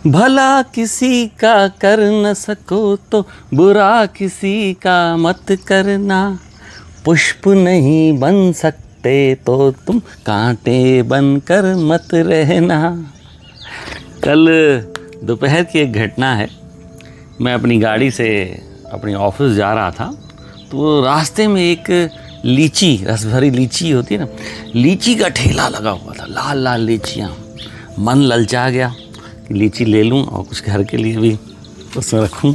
भला किसी का कर न सको तो बुरा किसी का मत करना, पुष्प नहीं बन सकते तो तुम कांटे बनकर मत रहना। कल दोपहर की एक घटना है। मैं अपनी गाड़ी से अपनी ऑफिस जा रहा था, तो रास्ते में एक लीची, रस भरी लीची होती है ना, लीची का ठेला लगा हुआ था, लाल लाल लीचियाँ। मन ललचा गया कि लीची ले लूं और कुछ घर के लिए भी उसमें रखूं।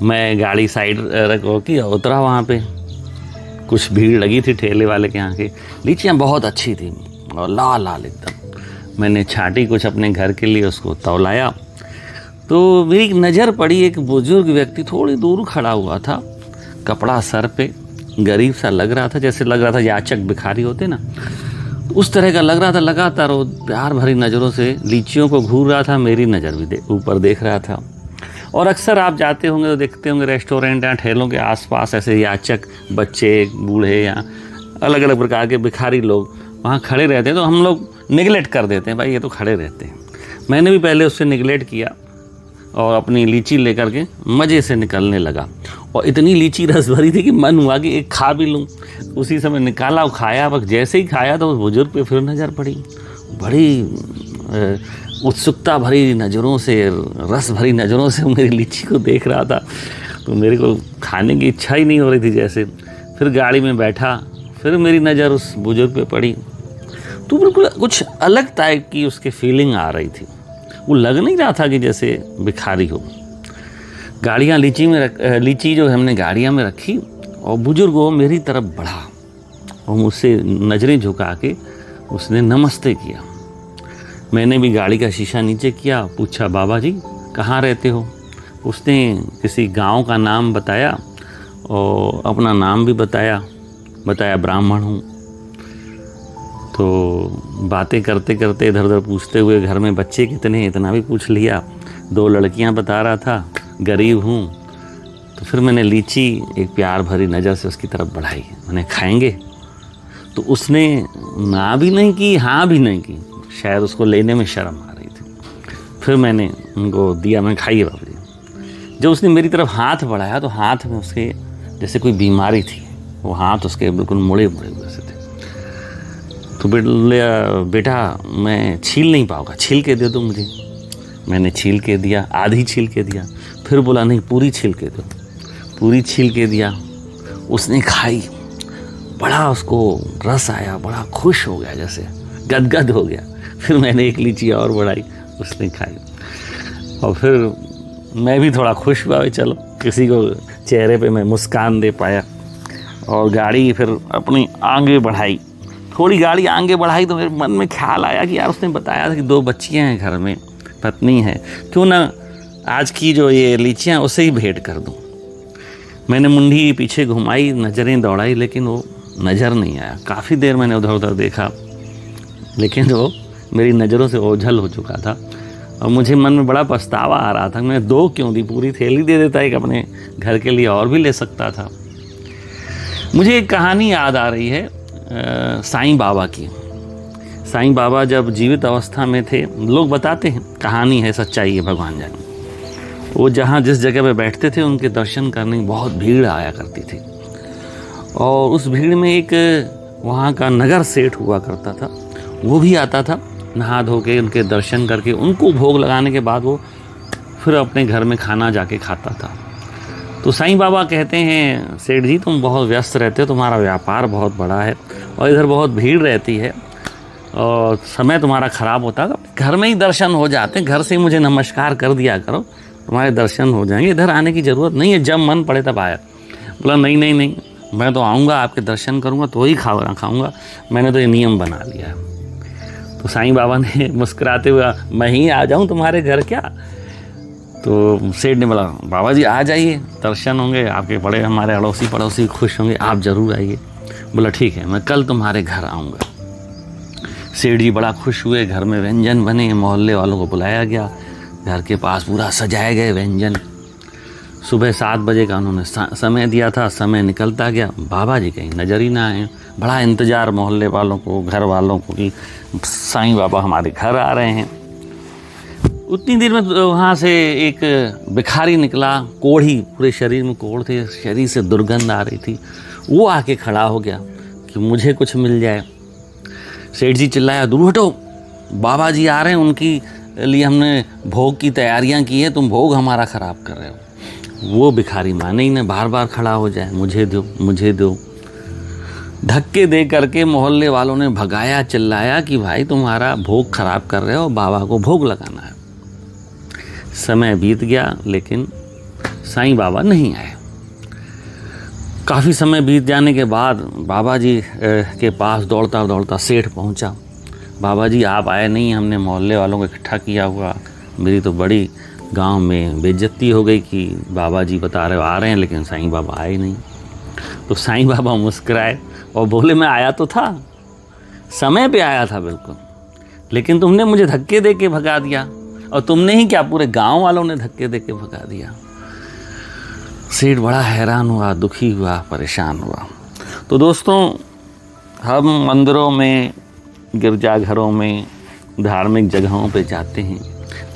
मैं गाड़ी साइड रखो कि उतरा, वहाँ पे कुछ भीड़ लगी थी ठेले वाले के यहाँ की। लीचियाँ बहुत अच्छी थी और लाल लाल एकदम। मैंने छांटी कुछ अपने घर के लिए, उसको तौलाया तो मेरी नज़र पड़ी, एक बुजुर्ग व्यक्ति थोड़ी दूर खड़ा हुआ था, कपड़ा सर पे, गरीब सा लग रहा था, जैसे लग रहा था याचक भिखारी होते ना, उस तरह का लग रहा था। लगातार वो प्यार भरी नज़रों से लीचियों को घूर रहा था, मेरी नज़र भी ऊपर देख रहा था। और अक्सर आप जाते होंगे तो देखते होंगे रेस्टोरेंट या ठेलों के आसपास ऐसे याचक, बच्चे, बूढ़े या अलग अलग प्रकार के भिखारी लोग वहाँ खड़े रहते हैं, तो हम लोग निगलेक्ट कर देते हैं, भाई ये तो खड़े रहते हैं। मैंने भी पहले उससे निगलेक्ट किया और अपनी लीची लेकर के मज़े से निकलने लगा। और इतनी लीची रस भरी थी कि मन हुआ कि एक खा भी लूँ। उसी समय निकाला और खाया। वक्त जैसे ही खाया तो उस बुजुर्ग पे फिर नज़र पड़ी, बड़ी उत्सुकता भरी नज़रों से, रस भरी नज़रों से मेरी लीची को देख रहा था। तो मेरे को खाने की इच्छा ही नहीं हो रही थी जैसे। फिर गाड़ी में बैठा, फिर मेरी नज़र उस बुजुर्ग पे पड़ी, तो बिल्कुल कुछ अलग टाइप की उसकी फीलिंग आ रही थी। वो लग नहीं रहा था कि जैसे भिखारी हो। गाड़ियाँ लीची जो हमने गाड़ियाँ में रखी और बुजुर्ग वो मेरी तरफ बढ़ा और मुझसे नज़रें झुका के उसने नमस्ते किया। मैंने भी गाड़ी का शीशा नीचे किया, पूछा बाबा जी कहाँ रहते हो। उसने किसी गांव का नाम बताया और अपना नाम भी बताया ब्राह्मण हूँ। तो बातें करते करते इधर उधर पूछते हुए घर में बच्चे कितने हैं इतना भी पूछ लिया। 2 लड़कियां बता रहा था, गरीब हूँ। तो फिर मैंने लीची एक प्यार भरी नज़र से उसकी तरफ बढ़ाई, मैंने खाएंगे। तो उसने ना भी नहीं की, हाँ भी नहीं की, शायद उसको लेने में शर्म आ रही थी। फिर मैंने उनको दिया, मैं खाइए बाबू जी। जब उसने मेरी तरफ हाथ बढ़ाया तो हाथ में उसके जैसे कोई बीमारी थी, वो हाथ उसके बिल्कुल मुड़े हुए से थे। तो बेटा मैं छील नहीं पाऊँगा, छील के दे दो मुझे। मैंने छील के दिया, आधी छील के दिया। फिर बोला नहीं पूरी छील के दो, पूरी छील के दिया। उसने खाई, बड़ा उसको रस आया, बड़ा खुश हो गया, जैसे गदगद हो गया। फिर मैंने एक लीची और बढ़ाई, उसने खाई। और फिर मैं भी थोड़ा खुश हुआ, चलो किसी को चेहरे पे मैं मुस्कान दे पाया। और गाड़ी फिर अपनी आगे बढ़ाई, थोड़ी गाड़ी आगे बढ़ाई तो मेरे मन में ख्याल आया कि यार उसने बताया था कि 2 बच्चियाँ हैं घर में, पत्नी है, क्यों ना आज की जो ये लीचियाँ उसे ही भेंट कर दूँ। मैंने मुंडी पीछे घुमाई, नज़रें दौड़ाई, लेकिन वो नज़र नहीं आया। काफ़ी देर मैंने उधर उधर देखा, लेकिन वो मेरी नज़रों से ओझल हो चुका था। और मुझे मन में बड़ा पछतावा आ रहा था, मैं 2 क्यों दी, पूरी थैली दे देता, एक अपने घर के लिए और भी ले सकता था। मुझे एक कहानी याद आ रही है साईं बाबा की। साईं बाबा जब जीवित अवस्था में थे, लोग बताते हैं, कहानी है, सच्चाई है, भगवान जाने। वो जहाँ जिस जगह पे बैठते थे उनके दर्शन करने की बहुत भीड़ आया करती थी। और उस भीड़ में एक वहाँ का नगर सेठ हुआ करता था, वो भी आता था, नहा धो के उनके दर्शन करके उनको भोग लगाने के बाद वो फिर अपने घर में खाना जाके खाता था। तो साईं बाबा कहते हैं, सेठ जी तुम बहुत व्यस्त रहते हो, तुम्हारा व्यापार बहुत बड़ा है और इधर बहुत भीड़ रहती है और समय तुम्हारा ख़राब होता है, घर में ही दर्शन हो जाते हैं, घर से ही मुझे नमस्कार कर दिया करो, तुम्हारे दर्शन हो जाएंगे, इधर आने की ज़रूरत नहीं है, जब मन पड़े तब आया। बोला नहीं, मैं तो आऊँगा, आपके दर्शन करूँगा तो ही खाऊँगा, मैंने तो ये नियम बना लिया है। तो साईं बाबा ने मुस्कुराते हुए, मैं ही आ जाऊँ तुम्हारे घर क्या। तो सेठ ने बोला बाबा जी आ जाइए, दर्शन होंगे आपके, बड़े हमारे अड़ोसी पड़ोसी खुश होंगे, आप ज़रूर आइए। बोला ठीक है, मैं कल तुम्हारे घर आऊँगा। सेठ जी बड़ा खुश हुए, घर में व्यंजन बने, मोहल्ले वालों को बुलाया गया, घर के पास पूरा सजाए गए व्यंजन। सुबह 7 बजे का उन्होंने समय दिया था, समय निकलता गया, बाबा जी कहीं नज़र ही ना आए। बड़ा इंतज़ार मोहल्ले वालों को, घर वालों को कि साईं बाबा हमारे घर आ रहे हैं। उतनी देर में वहाँ से एक भिखारी निकला, कोढ़ी, पूरे शरीर में कोढ़ थे, शरीर से दुर्गंध आ रही थी। वो आके खड़ा हो गया कि मुझे कुछ मिल जाए। सेठ जी चिल्लाया, दूर हटो, बाबा जी आ रहे हैं, उनकी लिए हमने भोग की तैयारियां की है, तुम भोग हमारा ख़राब कर रहे हो। वो भिखारी माने ही ना, बार बार खड़ा हो जाए, मुझे दो मुझे दो। धक्के दे करके मोहल्ले वालों ने भगाया, चिल्लाया कि भाई तुम्हारा भोग ख़राब कर रहे हो, बाबा को भोग लगाना है। समय बीत गया लेकिन साईं बाबा नहीं आए। काफ़ी समय बीत जाने के बाद बाबा जी के पास दौड़ता दौड़ता सेठ पहुंचा। बाबा जी आप आए नहीं, हमने मोहल्ले वालों को इकट्ठा किया हुआ, मेरी तो बड़ी गांव में बेइज्जती हो गई कि बाबा जी बता रहे हो आ रहे हैं लेकिन साईं बाबा आए नहीं। तो साईं बाबा मुस्कुराए और बोले मैं आया तो था, समय पे आया था बिल्कुल, लेकिन तुमने मुझे धक्के दे के भगा दिया, और तुमने ही क्या पूरे गांव वालों ने धक्के दे के भगा दिया। सेठ बड़ा हैरान हुआ, दुखी हुआ, परेशान हुआ। तो दोस्तों, हम मंदिरों में, गिरजाघरों में, धार्मिक जगहों पे जाते हैं,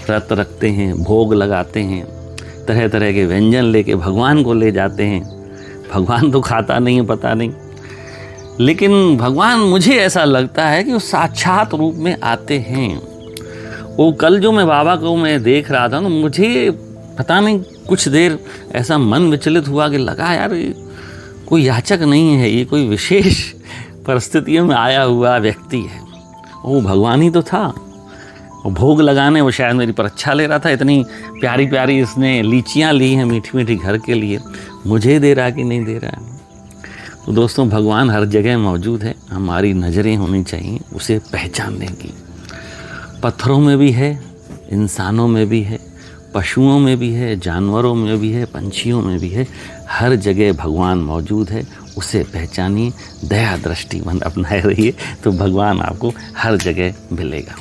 व्रत रखते हैं, भोग लगाते हैं, तरह तरह के व्यंजन लेके भगवान को ले जाते हैं। भगवान तो खाता नहीं है, पता नहीं, लेकिन भगवान मुझे ऐसा लगता है कि वो साक्षात रूप में आते हैं। वो कल जो मैं बाबा को मैं देख रहा था ना, मुझे पता नहीं कुछ देर ऐसा मन विचलित हुआ कि लगा यार कोई याचक नहीं है, ये कोई विशेष परिस्थितियों में आया हुआ व्यक्ति है। वो भगवान ही तो था। वो भोग लगाने वो शायद मेरी परीक्षा ले रहा था, इतनी प्यारी प्यारी इसने लीचियाँ ली हैं मीठी मीठी घर के लिए, मुझे दे रहा कि नहीं दे रहा है। तो दोस्तों, भगवान हर जगह मौजूद है, हमारी नज़रें होनी चाहिए उसे पहचानने की। पत्थरों में भी है, इंसानों में भी है, पशुओं में भी है, जानवरों में भी है, पंछियों में भी है, हर जगह भगवान मौजूद है। उसे पहचानिए, दया दृष्टि मन अपनाए रहिए, तो भगवान आपको हर जगह मिलेगा।